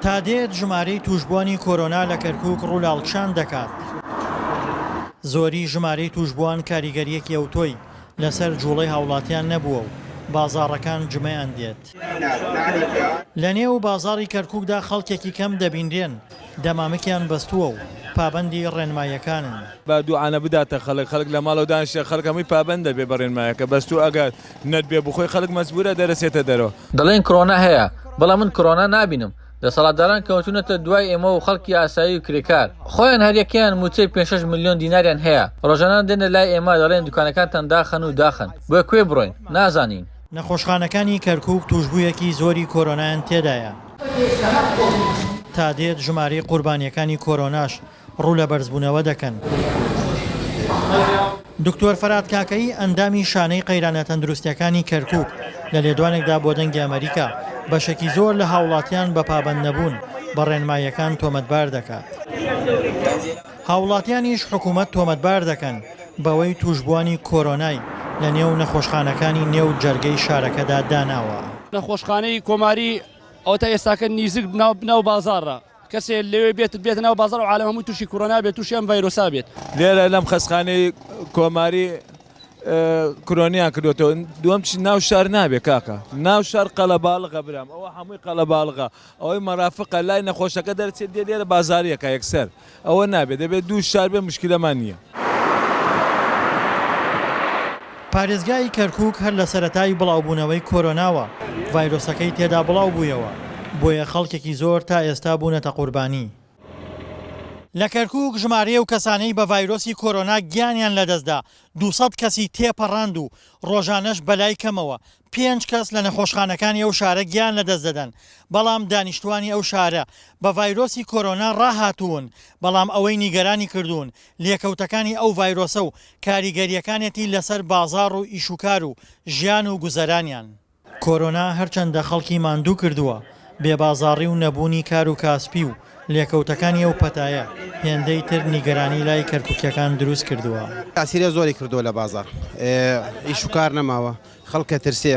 تا دێت ژمارەی توشبوانی کۆرۆنا لە کەرکووک ڕوولاڵکشان دەکات. زۆری ژمارەی توشبوان کاریگەریەکی ئەوتۆی لەسەر جوڵەی هاوڵاتیان نەبووە و بازاڕەکان جمەیان دێت. لە نێو بازاڕی کەرکووکدا خەڵکێکی کەم دەبینرێن دەمامکیان بەستووە و پابەندی ڕێنمایەکانن. با دوعانە بداتە خەڵک لە ماڵەوە دانیشتە خەڵک هەمووی پابەندە بێ بە ڕێنمایەکە بەستوو ئەگەر نەت بێ بخۆی خەڵک مەجبورە دەرەسێتە دەرەوە. دەڵێن کۆرۆنا هەیە بەڵام من کۆرۆنا نابینم. دەسەڵاتداران کەوتونەتە دوای ئێمە و خەڵکی ئاسایی و کرێکار خۆیان هەریەکەیان موچەی 5 ملیۆن دیناریان هەیە ڕۆژانە دێنە لای ئێمە دەڵێن دوکانەکانتان داخەن و داخەن بۆیە کوێ بڕۆین نازانین. نەخۆشخانەکانی کەرکووک توشبوویەکی زۆری کۆرۆنایان تێدایە. تا دێت ژمارەی قوربانیەکانی کۆرۆناش ڕوو لە بەرزبوونەوە دەکەن. دکتۆر فەرات کاکەی ئەندامی شانەی قەیرانە تەندروستیەکانی کەرکووک لە لێدوانێکدا بۆ دەنگی ئەمریکا بەشێکی زۆر لە هاوڵاتیان بە پابەند نەبوون بە ڕێنماییەکان تۆمەتبار دەکات. هاوڵاتیانیش حکوومەت تۆمەتبار دەکەن بەوەی توشبوانی کۆرۆنای لە نێو نەخۆشخانەکانی نێو جەرگەی شارەکەدا داناوە. نەخۆشخانەی کۆماری ئەوتە ئێستاکە نیزیک ناو بازاڕە کەسێ لەوێ بێتە ناو بازار و عالم هەمووی تووشی کۆرۆنا بێت تووشی ئەم ڤایرۆسا بێت. لێرە لەم خەستخانەی کۆماری کۆرۆنیان کردوێتەوە دووەم چی ناو شار نابێ کاکە ناو شار قەلەباڵغە برام ئەوە هەمووی قەلەباڵغە ئەوەی مەرافقە لای نەخۆشەکە دەرچێت دێ لێرە بازاریەکە یەکسەر ئەوە نابێت دەبێت دوو شار بێ مشکلەمان نییە. پارێزگای کەرکووک هەر لە سەرەتای بڵاوبوونەوەی کۆرۆناوە ڤایرۆسەکەی تێدا بڵاو بوویەوە بۆیە خەڵکێکی زۆر تا ئێستا بوونەتە قوربانی. لە کەرکووک ژمارەیە و کەسانەی بە ڤایرۆسی کۆرۆنا گیانیان لەدەستدا 200 کەسی تێپەڕاند و ڕۆژانەش بەلای کەمەوە 5 کەس لە نەخۆشخانەکانی ئەو شارە گیان لەدەست دەدەن بەڵام دانیشتوانی ئەو شارە بە ڤایرۆسی کۆرۆنا ڕاهاتوون بەڵام ئەوەی نیگەرانی کردوون لێکەوتەکانی ئەو ڤایرۆسە و کاریگەریەکانێتی لەسەر بازاڕ و ئیشوکار و ژیان و گوزەرانیان. کۆرۆنا هەرچەندە خەڵکی ماندوو کردووە بێبازاڕی و نەبوونی کار و کاسپی و لێکەوتەکانی ئەو پەتایە هێندەی تر نیگەرانی لای کەرکووکیەکان دروست کردووە. تاسیرە زۆری کردووە لە بازار ئیشوکار نەماوە خەڵکە ترسێ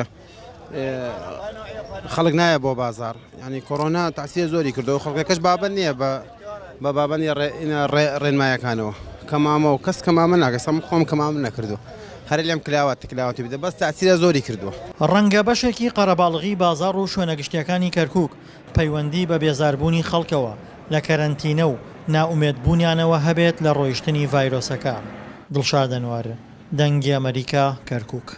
خەڵک نایە بۆ بازار ینی کۆرۆنا تاسیرە زۆری کردەوە خەڵکەکەش بابەت نییە بە بابەنی ڕێنمایەکانەوە کەمامە و کەس کەمامە ناکەس هەموو خۆم کەمامە نەکردو هەر لێم کلاوەتی بدە بەس تاسیرە زۆری کردووە. ڕەنگە بەشێکی قەرەباڵغی بازاڕ و شوێنەگەشتیەکانی کەرکووک پەیوەندی بە بێزاربوونی خەڵکەوە لە کەرەنتینە و ناومێدبوونیانەوە هەبێت لە ڕۆیشتنی ڤایرۆسەکە. دڵشاد ئەنوار، دەنگی ئەمریکا، کەرکووک.